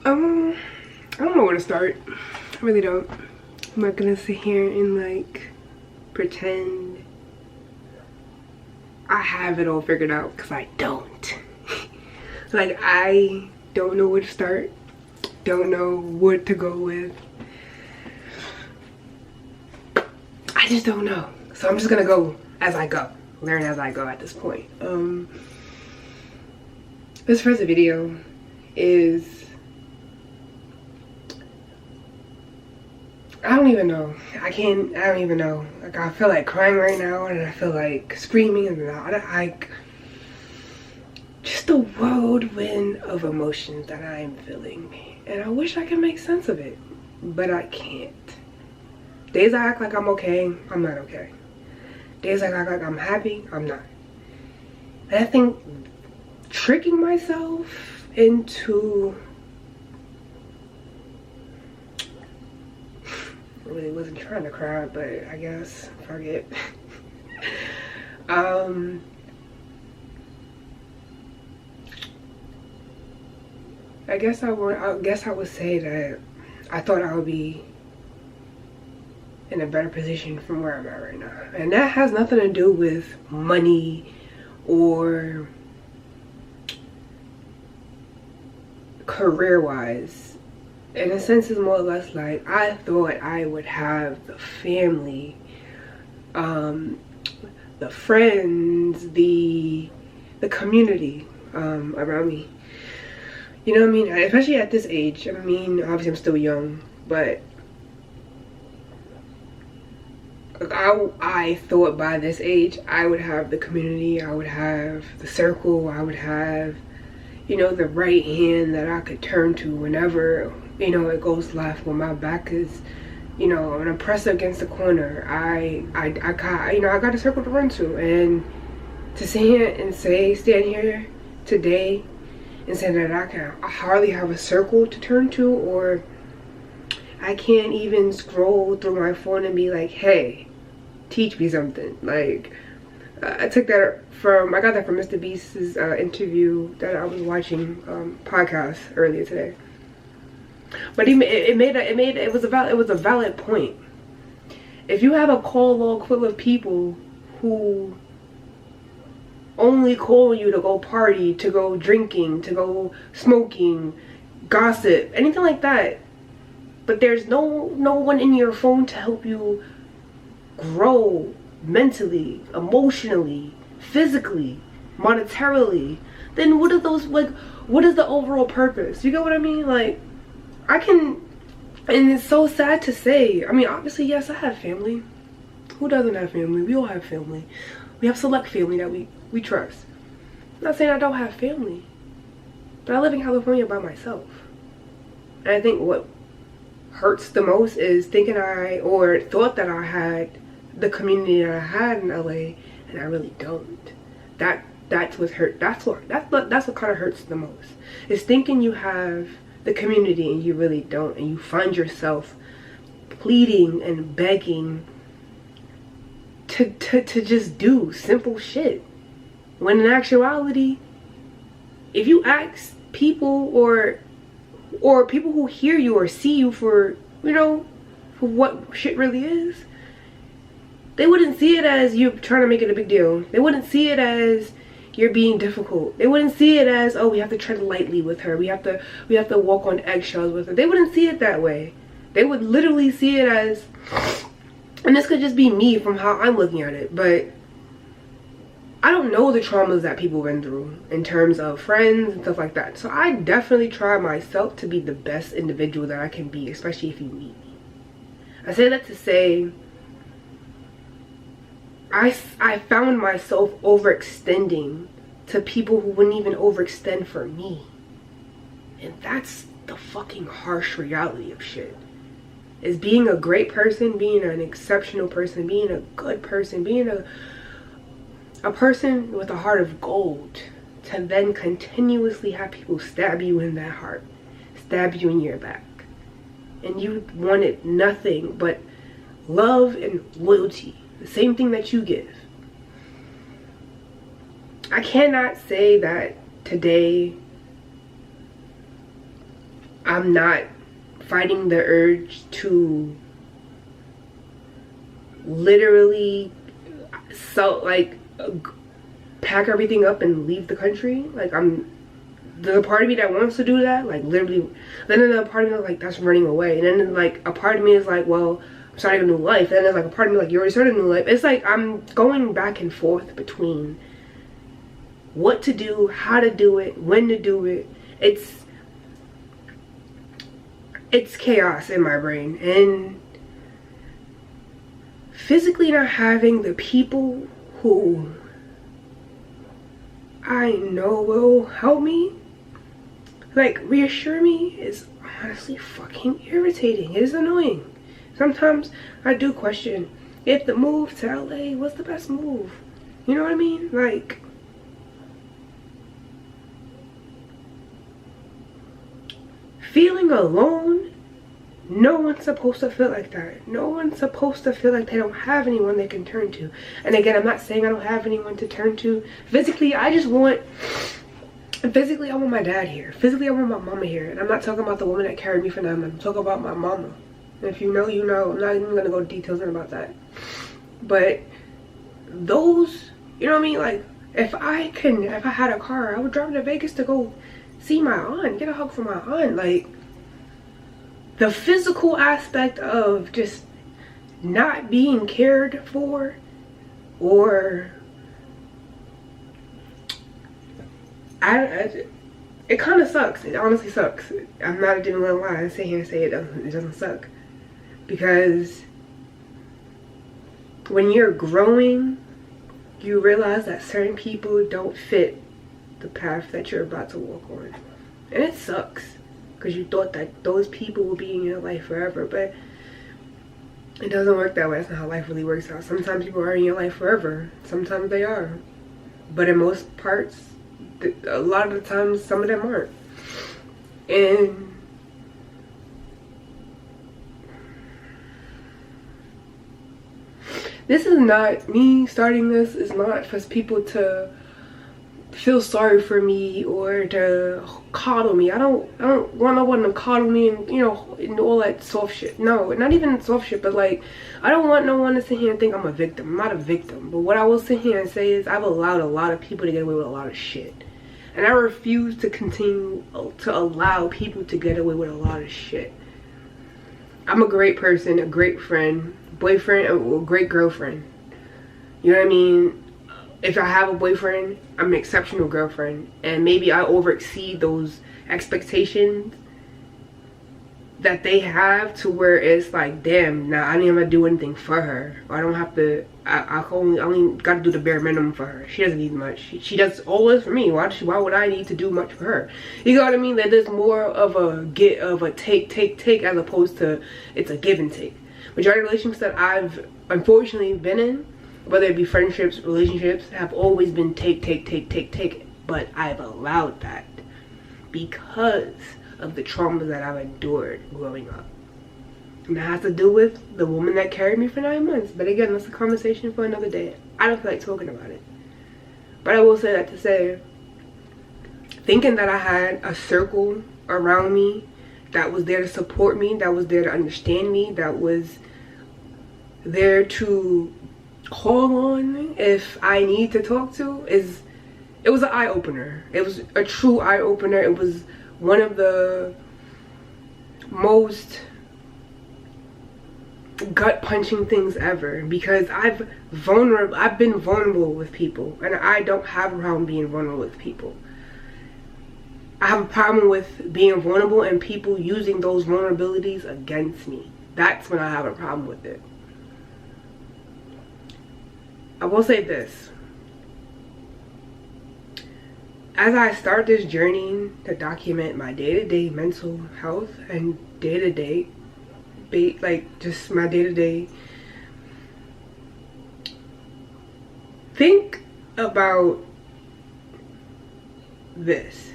I don't know where to start. I really don't. I'm not gonna sit here and like pretend I have it all figured out, because I don't. Like, I don't know where to start. Don't know what to go with. I just don't know. So I'm just gonna go as I go. Learn as I go at this point. This first video is, I don't even know. I don't even know. Like, I feel like crying right now, and I feel like screaming, and just a whirlwind of emotions that I'm feeling. And I wish I could make sense of it, but I can't. Days I act like I'm okay, I'm not okay. Days I act like I'm happy, I'm not. And I think tricking myself into, I really wasn't trying to cry, but I guess, fuck it. I guess I would say that I thought I would be in a better position from where I'm at right now. And that has nothing to do with money or career-wise. In a sense, it's more or less like I thought I would have the family, the friends, the community around me. You know what I mean? Especially at this age. I mean, obviously I'm still young, but I thought by this age I would have the community, I would have the circle, I would have, you know, the right hand that I could turn to whenever, you know, it goes left, when my back is, you know, when I'm pressed against the corner. I got a circle to run to. And to sit here and stand here today and say that I hardly have a circle to turn to, or I can't even scroll through my phone and be like, hey, teach me something. Like, I got that from Mr. Beast's interview that I was watching, podcast earlier today. But it was a valid point. If you have a call log full of people who only call you to go party, to go drinking, to go smoking, gossip, anything like that, but there's no one in your phone to help you grow mentally, emotionally, physically, monetarily, then what are those, like, what is the overall purpose? You get what I mean? Like, and it's so sad to say. I mean, obviously, yes, I have family. Who doesn't have family? We all have family. We have select family that we trust. I'm not saying I don't have family, but I live in California by myself. And I think what hurts the most is thinking thought that I had the community that I had in LA, and I really don't. That's what hurt. That's what kind of hurts the most. Is thinking you have the community and you really don't, and you find yourself pleading and begging to just do simple shit, when in actuality, if you ask people or people who hear you or see you for, you know, for what shit really is, they wouldn't see it as you trying to make it a big deal. They wouldn't see it as you're being difficult. They wouldn't see it as, oh, we have to tread lightly with her, we have to walk on eggshells with her. They wouldn't see it that way. They would literally see it as, and this could just be me from how I'm looking at it, but I don't know the traumas that people went through in terms of friends and stuff like that. So I definitely try myself to be the best individual that I can be, especially if you meet me. I say that to say, I found myself overextending to people who wouldn't even overextend for me. And that's the fucking harsh reality of shit. Is being a great person, being an exceptional person, being a good person, being a person with a heart of gold, to then continuously have people stab you in that heart, stab you in your back. And you wanted nothing but love and loyalty. The same thing that you give. I cannot say that today I'm not fighting the urge to literally pack everything up and leave the country. Like, there's a part of me that wants to do that, like literally. Then another part of me is like, that's running away. And then like a part of me is like, well, I'm starting a new life. And then there's like a part of me like, you already started a new life. It's like I'm going back and forth between what to do, how to do it, when to do it. It's chaos in my brain. And physically not having the people who I know will help me, like reassure me, is honestly fucking irritating. It is annoying. Sometimes I do question if the move to LA was the best move. You know what I mean? Like, feeling alone, no one's supposed to feel like that. No one's supposed to feel like they don't have anyone they can turn to. And again, I'm not saying I don't have anyone to turn to. Physically, I want my dad here. Physically, I want my mama here. And I'm not talking about the woman that carried me for 9 months. I'm talking about my mama. And if you know, you know. I'm not even going to go into details about that. But those, you know what I mean? Like, if I had a car, I would drive to Vegas to go see my aunt, get a hug from my aunt. Like, the physical aspect of just not being cared for, or it kind of sucks. It honestly sucks. I'm not even gonna lie. I sit here and say it doesn't suck, because when you're growing, you realize that certain people don't fit the path that you're about to walk on, and it sucks. Because you thought that those people will be in your life forever, but it doesn't work that way. That's not how life really works out. Sometimes people are in your life forever. Sometimes they are. But in most parts, a lot of the times, some of them aren't. And this is not me starting this. It's not for people to feel sorry for me or to coddle me. I don't want no one to coddle me and, you know, and all that soft shit. No, not even soft shit, but like, I don't want no one to sit here and think I'm a victim. I'm not a victim. But what I will sit here and say is I've allowed a lot of people to get away with a lot of shit. And I refuse to continue to allow people to get away with a lot of shit. I'm a great person, a great friend, boyfriend, a great girlfriend. You know what I mean? If I have a boyfriend, I'm an exceptional girlfriend. And maybe I overexceed those expectations that they have, to where it's like, damn, now I didn't even do anything for her. Or I don't have to, I only got to do the bare minimum for her. She doesn't need much. She does all this for me. Why would I need to do much for her? You know what I mean? That there's more of a take as opposed to it's a give and take. Majority of relationships that I've unfortunately been in, whether it be friendships, relationships, have always been take. But I've allowed that because of the trauma that I've endured growing up. And that has to do with the woman that carried me for 9 months. But again, that's a conversation for another day. I don't feel like talking about it. But I will say that to say, thinking that I had a circle around me that was there to support me, that was there to understand me, that was there to call on if I need to talk to, it was an eye-opener. It was a true eye-opener. It was one of the most gut-punching things ever, because I've been vulnerable with people, and I don't have a problem being vulnerable with people. I have a problem with being vulnerable and people using those vulnerabilities against me. That's when I have a problem with it. I will say this. As I start this journey to document my day-to-day mental health and day-to-day, like just my day-to-day, think about this.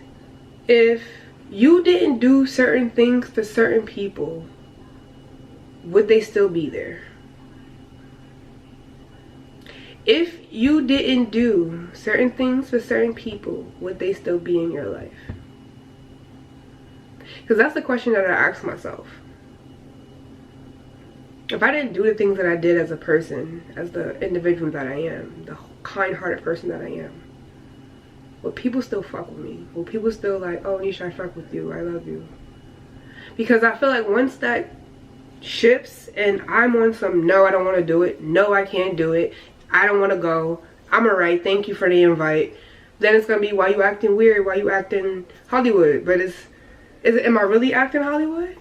If you didn't do certain things for certain people, would they still be there? If you didn't do certain things for certain people, would they still be in your life? Because that's the question that I ask myself. If I didn't do the things that I did as a person, as the individual that I am, the kind-hearted person that I am, will people still fuck with me? Will people still like, oh, Nisha, I fuck with you, I love you? Because I feel like once that shifts and I'm on some, no, I don't want to do it, no, I can't do it, I don't want to go, I'm alright, thank you for the invite, then it's gonna be, why you acting weird, why you acting Hollywood? But am I really acting Hollywood?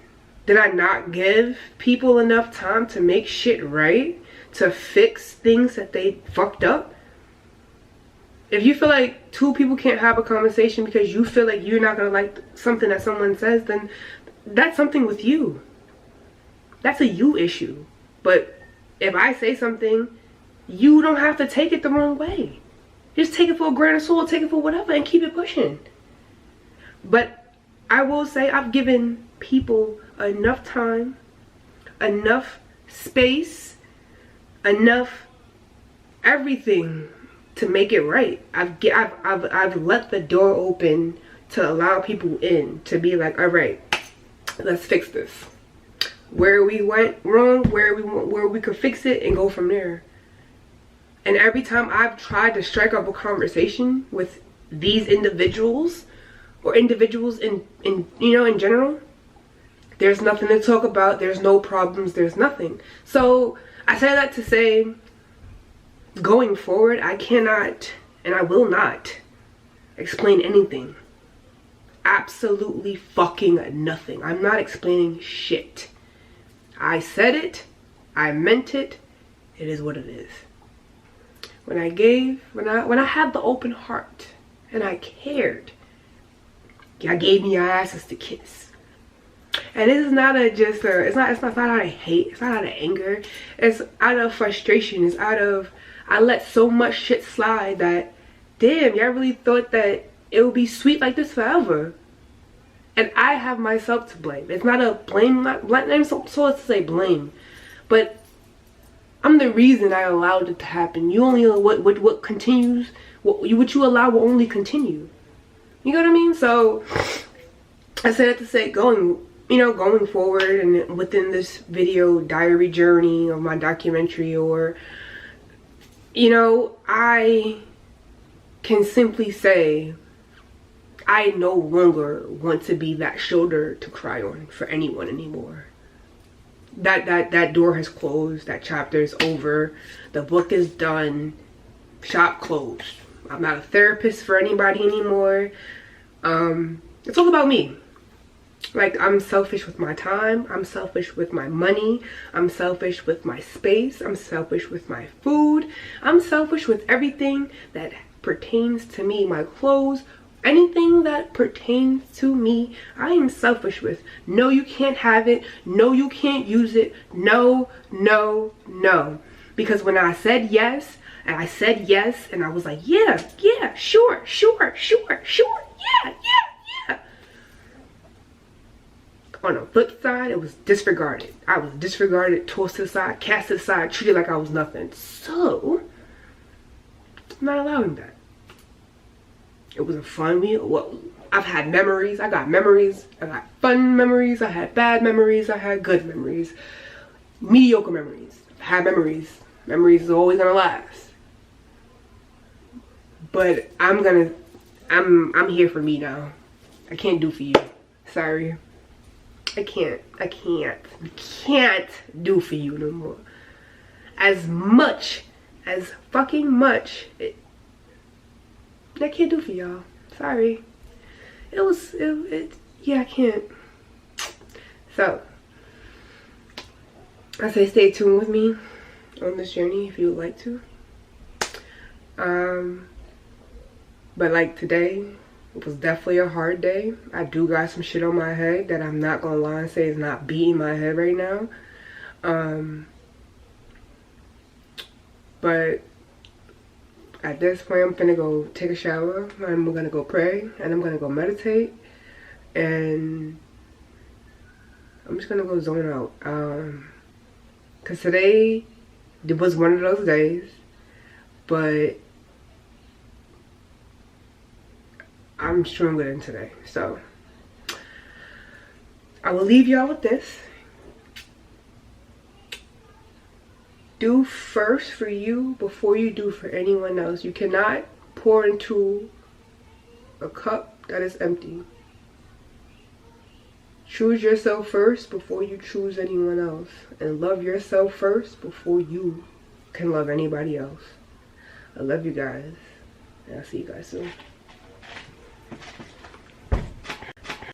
Did I not give people enough time to make shit right, to fix things that they fucked up? If you feel like two people can't have a conversation because you feel like you're not gonna like something that someone says, then that's something with you. That's a you issue. But if I say something, you don't have to take it the wrong way. Just take it for a grain of salt, take it for whatever, and keep it pushing. But I will say I've given people enough time, enough space, enough everything to make it right. I've let the door open to allow people in, to be like, all right, let's fix this. Where we went wrong, where we could fix it and go from there. And every time I've tried to strike up a conversation with these individuals, or individuals in general, there's nothing to talk about, there's no problems, there's nothing. So I say that to say, going forward, I cannot and I will not explain anything. Absolutely fucking nothing. I'm not explaining shit. I said it, I meant it, it is what it is. When I had the open heart and I cared, y'all gave me your asses to kiss. And this is not it's not out of hate, it's not out of anger, it's out of frustration, it's out of, I let so much shit slide that, damn, y'all really thought that it would be sweet like this forever. And I have myself to blame. It's not a blame, not so to say blame, but I'm the reason I allowed it to happen. You only know what continues, what you allow will only continue. You know what I mean? So I said that to say, going forward and within this video diary journey of my documentary, or I can simply say I no longer want to be that shoulder to cry on for anyone anymore. That door has closed, that chapter is over, the book is done, shop closed. I'm not a therapist for anybody anymore. It's all about me. Like, I'm selfish with my time, I'm selfish with my money, I'm selfish with my space, I'm selfish with my food, I'm selfish with everything that pertains to me, my clothes, anything that pertains to me, I am selfish with. No, you can't have it. No, you can't use it. No, no, no. Because when I said yes, and I was like, yeah, sure, yeah. On the flip side, it was disregarded. I was disregarded, tossed aside, cast aside, treated like I was nothing. So, I'm not allowing that. It was a fun meal. Well, I've had memories. I got memories. I got fun memories. I had bad memories. I had good memories. Mediocre memories. I've had memories. Memories is always gonna last. But I'm here for me now. I can't do for you. Sorry. I can't do for you no more. As fucking much I can't do for y'all. Sorry. Yeah, I can't. So, I say stay tuned with me on this journey if you would like to. But like today, it was definitely a hard day. I do got some shit on my head that I'm not gonna lie and say is not beating my head right now. But at this point, I'm gonna go take a shower, I'm gonna go pray, and I'm gonna go meditate, and I'm just gonna go zone out. Cause today was one of those days, but I'm stronger than today. So I will leave y'all with this. Do first for you before you do for anyone else. You cannot pour into a cup that is empty. Choose yourself first before you choose anyone else. And love yourself first before you can love anybody else. I love you guys. And I'll see you guys soon.